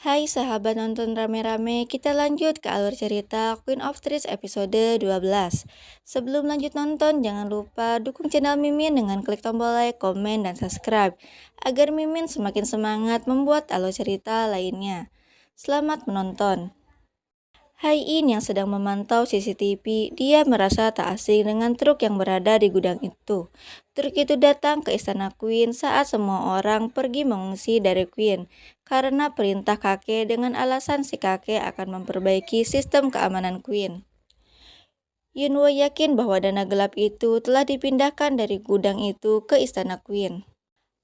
Hai sahabat nonton rame-rame, kita lanjut ke alur cerita Queen of Thieves episode 12. Sebelum lanjut nonton, jangan lupa dukung channel Mimin dengan klik tombol like, komen, dan subscribe, agar Mimin semakin semangat membuat alur cerita lainnya. Selamat menonton. Hai-In yang sedang memantau CCTV, dia merasa tak asing dengan truk yang berada di gudang itu. Truk itu datang ke istana Queen saat semua orang pergi mengungsi dari Queen, karena perintah kakek dengan alasan si kakek akan memperbaiki sistem keamanan Queen. Yunwo yakin bahwa dana gelap itu telah dipindahkan dari gudang itu ke istana Queen.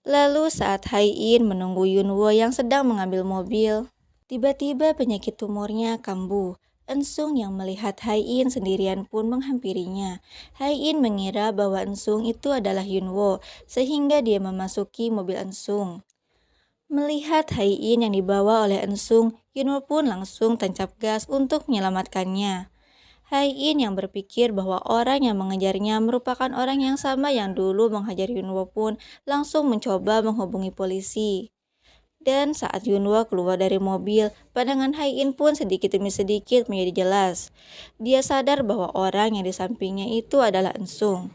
Lalu saat Hai-In menunggu Yunwo yang sedang mengambil mobil, tiba-tiba penyakit tumornya kambuh. Ensung yang melihat Hai-In sendirian pun menghampirinya. Hai-In mengira bahwa Ensung itu adalah Yunwo, sehingga dia memasuki mobil Ensung. Melihat Hai-In yang dibawa oleh Ensung, Yunwo pun langsung tancap gas untuk menyelamatkannya. Hai-In yang berpikir bahwa orang yang mengejarnya merupakan orang yang sama yang dulu menghajar Yunwo pun langsung mencoba menghubungi polisi. Dan saat Yunwo keluar dari mobil, pandangan Hai-In pun sedikit demi sedikit menjadi jelas. Dia sadar bahwa orang yang di sampingnya itu adalah Ensung.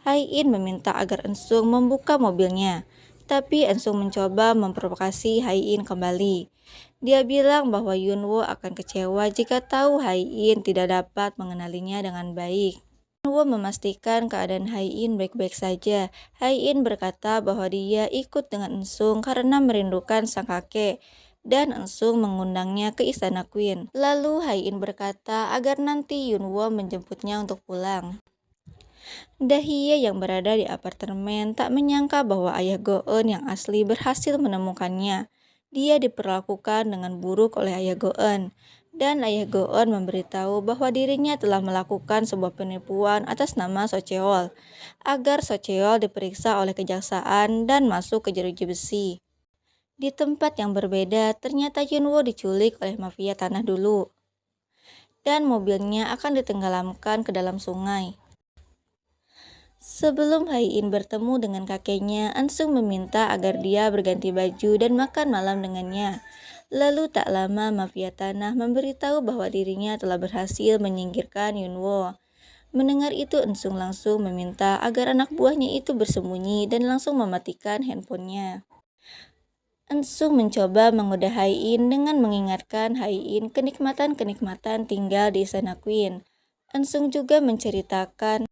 Hai-In meminta agar Ensung membuka mobilnya, tapi Ensung mencoba memprovokasi Hai-In kembali. Dia bilang bahwa Yunwo akan kecewa jika tahu Hai-In tidak dapat mengenalinya dengan baik. Yunwo memastikan keadaan Hai-In baik-baik saja. Hai-In berkata bahwa dia ikut dengan Ensung karena merindukan sang kakek, dan Ensung mengundangnya ke istana Queen. Lalu Hai-In berkata agar nanti Yunwo menjemputnya untuk pulang. Dahye yang berada di apartemen tak menyangka bahwa ayah Go-eun yang asli berhasil menemukannya. Dia diperlakukan dengan buruk oleh ayah Go-eun, dan ayah Go-eun memberitahu bahwa dirinya telah melakukan sebuah penipuan atas nama Socheol, agar Socheol diperiksa oleh kejaksaan dan masuk ke jeruji besi. Di tempat yang berbeda, ternyata Yunwo diculik oleh mafia tanah dulu, dan mobilnya akan ditenggelamkan ke dalam sungai. Sebelum Hai-In bertemu dengan kakeknya, Ensung meminta agar dia berganti baju dan makan malam dengannya. Lalu tak lama mafia tanah memberitahu bahwa dirinya telah berhasil menyingkirkan Yunwo. Mendengar itu Ensung langsung meminta agar anak buahnya itu bersembunyi dan langsung mematikan handphonenya. Ensung mencoba menggoda Hai-In dengan mengingatkan Hai-In kenikmatan-kenikmatan tinggal di istana Queen. Ensung juga menceritakan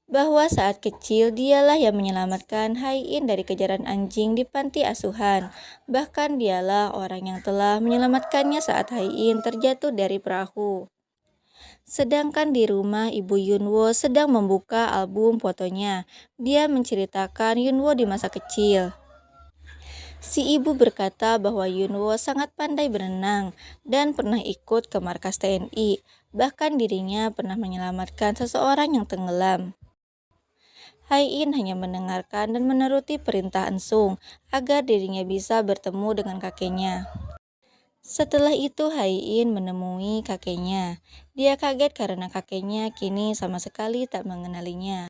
bahwa saat kecil dialah yang menyelamatkan Hai-In dari kejaran anjing di panti asuhan. Bahkan dialah orang yang telah menyelamatkannya saat Hai-In terjatuh dari perahu. Sedangkan di rumah, ibu Yunwo sedang membuka album fotonya. Dia menceritakan Yunwo di masa kecil. Si ibu berkata bahwa Yunwo sangat pandai berenang dan pernah ikut ke markas TNI. Bahkan dirinya pernah menyelamatkan seseorang yang tenggelam. Hai-In hanya mendengarkan dan menuruti perintah Ensung agar dirinya bisa bertemu dengan kakeknya. Setelah itu Hai-In menemui kakeknya. Dia kaget karena kakeknya kini sama sekali tak mengenalinya.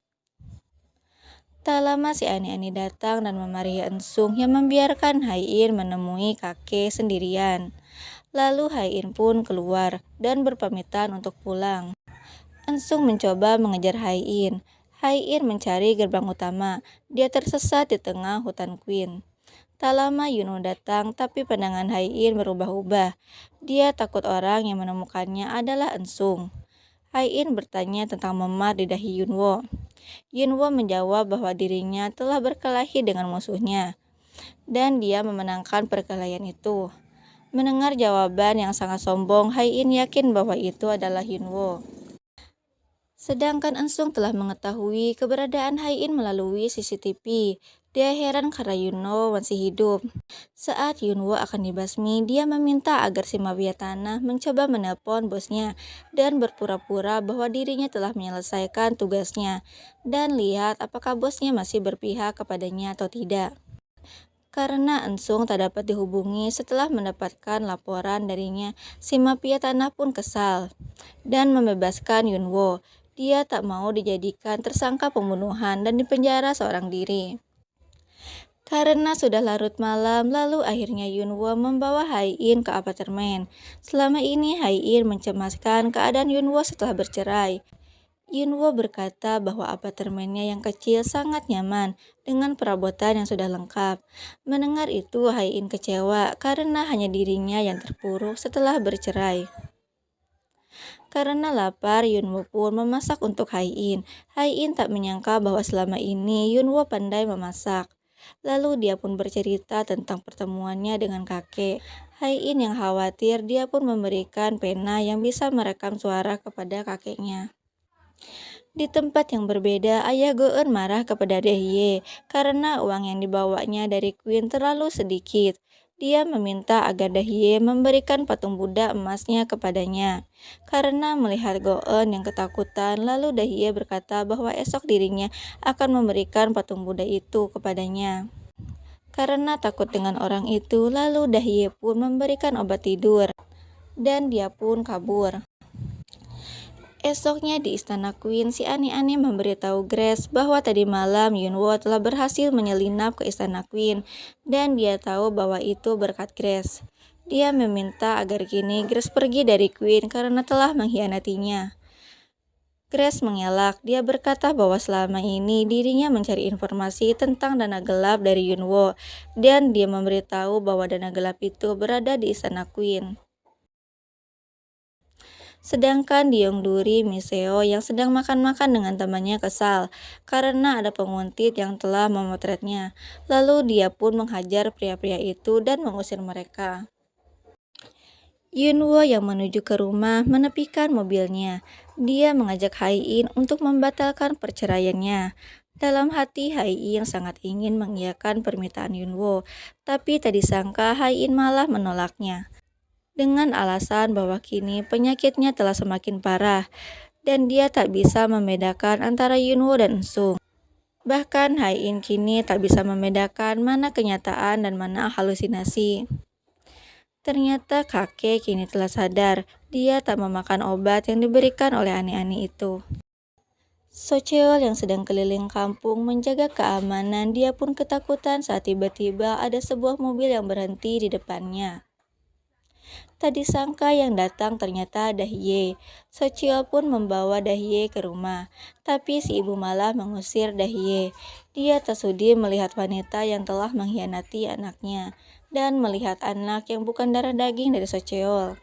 Tak lama si Ani-Ani datang dan memarahi Ensung yang membiarkan Hai-In menemui kakek sendirian. Lalu Hai-In pun keluar dan berpamitan untuk pulang. Ensung mencoba mengejar Hai-In. Hai-In mencari gerbang utama. Dia tersesat di tengah hutan Queen. Tak lama Yunwo datang, tapi pandangan Hai-In berubah-ubah. Dia takut orang yang menemukannya adalah Ensung. Hai-In bertanya tentang memar di dahi Yunwo. Yunwo menjawab bahwa dirinya telah berkelahi dengan musuhnya, dan dia memenangkan perkelahian itu. Mendengar jawaban yang sangat sombong, Hai-In yakin bahwa itu adalah Yunwo. Sedangkan Ensung telah mengetahui keberadaan Hai-In melalui CCTV. Dia heran karena Yunwo masih hidup. Saat Yunwo akan dibasmi, dia meminta agar si mafia tanah mencoba menelpon bosnya dan berpura-pura bahwa dirinya telah menyelesaikan tugasnya dan lihat apakah bosnya masih berpihak kepadanya atau tidak. Karena Ensung tak dapat dihubungi setelah mendapatkan laporan darinya, si mafia tanah pun kesal dan membebaskan Yunwo. Dia tak mau dijadikan tersangka pembunuhan dan dipenjara seorang diri. Karena sudah larut malam, lalu akhirnya Yunwo membawa Hai-in ke apartemen. Selama ini Hai-in mencemaskan keadaan Yunwo setelah bercerai. Yunwo berkata bahwa apartemennya yang kecil sangat nyaman dengan perabotan yang sudah lengkap. Mendengar itu, Hai-in kecewa karena hanya dirinya yang terpuruk setelah bercerai. Karena lapar, Yunwo pun memasak untuk Hai-in. Hai-in tak menyangka bahwa selama ini Yunwo pandai memasak. Lalu dia pun bercerita tentang pertemuannya dengan kakek. Hai-in yang khawatir, dia pun memberikan pena yang bisa merekam suara kepada kakeknya. Di tempat yang berbeda, ayah Go-eun marah kepada Dae-hye karena uang yang dibawanya dari Queen terlalu sedikit. Dia meminta agar Dae-hye memberikan patung Buddha emasnya kepadanya. Karena melihat Go-eun yang ketakutan, lalu Dae-hye berkata bahwa esok dirinya akan memberikan patung Buddha itu kepadanya. Karena takut dengan orang itu, lalu Dae-hye pun memberikan obat tidur dan dia pun kabur. Esoknya di istana Queen, si Ani-Ani memberitahu Grace bahwa tadi malam Yunwo telah berhasil menyelinap ke istana Queen dan dia tahu bahwa itu berkat Grace. Dia meminta agar kini Grace pergi dari Queen karena telah mengkhianatinya. Grace mengelak, dia berkata bahwa selama ini dirinya mencari informasi tentang dana gelap dari Yunwo dan dia memberitahu bahwa dana gelap itu berada di istana Queen. Sedangkan Duri Miseo yang sedang makan-makan dengan temannya kesal karena ada penguntit yang telah memotretnya. Lalu dia pun menghajar pria-pria itu dan mengusir mereka. Yunwo yang menuju ke rumah menepikan mobilnya. Dia mengajak Hai-in untuk membatalkan perceraiannya. Dalam hati Hai-in sangat ingin mengiyakan permintaan Yunwo, tapi tak disangka Hai-in malah menolaknya dengan alasan bahwa kini penyakitnya telah semakin parah dan dia tak bisa membedakan antara Yunwo dan Sung. Bahkan Hai-in kini tak bisa membedakan mana kenyataan dan mana halusinasi. Ternyata kakek kini telah sadar, dia tak memakan obat yang diberikan oleh Ani-Ani itu. Socheol yang sedang keliling kampung menjaga keamanan, dia pun ketakutan saat tiba-tiba ada sebuah mobil yang berhenti di depannya. Tak disangka yang datang ternyata Dae-hye. Socheol pun membawa Dae-hye ke rumah, tapi si ibu malah mengusir Dae-hye. Dia tak sudi melihat wanita yang telah mengkhianati anaknya, dan melihat anak yang bukan darah daging dari Socheol.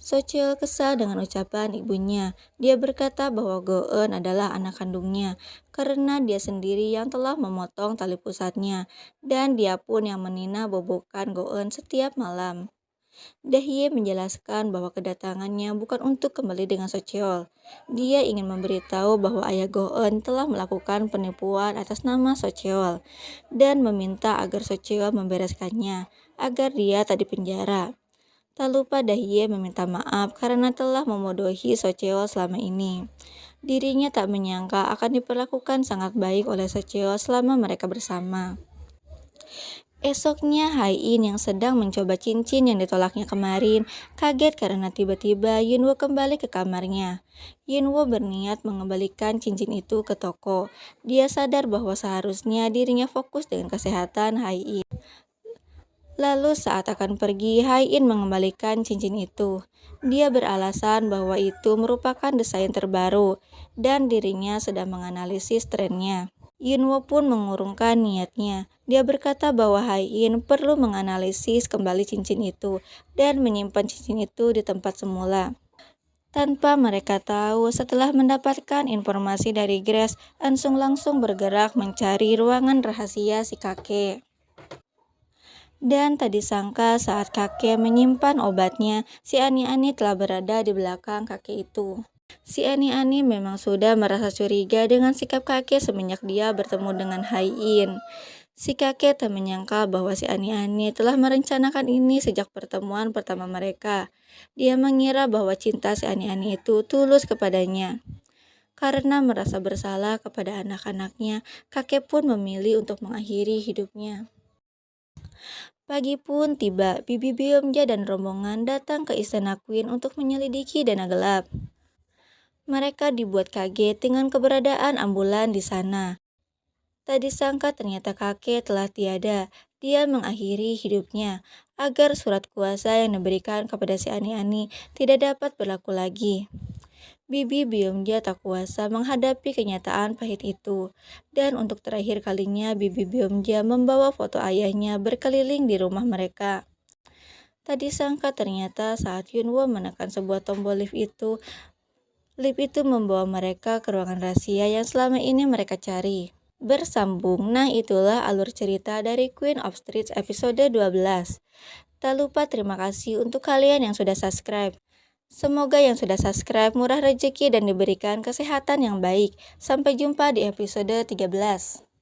Socheol kesal dengan ucapan ibunya. Dia berkata bahwa Go-eun adalah anak kandungnya, karena dia sendiri yang telah memotong tali pusatnya, dan dia pun yang menina bobokan Go-eun setiap malam. Dae-hye menjelaskan bahwa kedatangannya bukan untuk kembali dengan Socheol. Dia ingin memberitahu bahwa ayah Go-eun telah melakukan penipuan atas nama Socheol dan meminta agar Socheol membereskannya agar dia tak dipenjara. Tak lupa Dae-hye meminta maaf karena telah memodohi Socheol selama ini. Dirinya tak menyangka akan diperlakukan sangat baik oleh Socheol selama mereka bersama. Esoknya Hai-in yang sedang mencoba cincin yang ditolaknya kemarin kaget karena tiba-tiba Yunwo kembali ke kamarnya. Yunwo berniat mengembalikan cincin itu ke toko. Dia sadar bahwa seharusnya dirinya fokus dengan kesehatan Hai-in. Lalu saat akan pergi, Hai-in mengembalikan cincin itu. Dia beralasan bahwa itu merupakan desain terbaru dan dirinya sedang menganalisis trennya. Yunwo pun mengurungkan niatnya. Dia berkata bahwa Hai-in perlu menganalisis kembali cincin itu dan menyimpan cincin itu di tempat semula. Tanpa mereka tahu, setelah mendapatkan informasi dari Grace, Ansung langsung bergerak mencari ruangan rahasia si kakek. Dan tak disangka saat kakek menyimpan obatnya, si Ani-Ani telah berada di belakang kakek itu. Si Ani-Ani memang sudah merasa curiga dengan sikap kakek semenjak dia bertemu dengan Hai-in. Si kakek tak menyangka bahwa si Ani-Ani telah merencanakan ini sejak pertemuan pertama mereka. Dia mengira bahwa cinta si Ani-Ani itu tulus kepadanya. Karena merasa bersalah kepada anak-anaknya, kakek pun memilih untuk mengakhiri hidupnya. Pagi pun tiba, Bibi Beomja dan rombongan datang ke istana Queen untuk menyelidiki dana gelap. Mereka dibuat kaget dengan keberadaan ambulan di sana. Tak disangka ternyata kakek telah tiada. Dia mengakhiri hidupnya agar surat kuasa yang diberikan kepada si Ani-Ani tidak dapat berlaku lagi. Bibi Byungja tak kuasa menghadapi kenyataan pahit itu. Dan untuk terakhir kalinya Bibi Byungja membawa foto ayahnya berkeliling di rumah mereka. Tak disangka ternyata saat Yunwo menekan sebuah tombol lift itu membawa mereka ke ruangan rahasia yang selama ini mereka cari. Bersambung, nah itulah alur cerita dari Queen of Streets episode 12. Tak lupa terima kasih untuk kalian yang sudah subscribe. Semoga yang sudah subscribe murah rezeki dan diberikan kesehatan yang baik. Sampai jumpa di episode 13.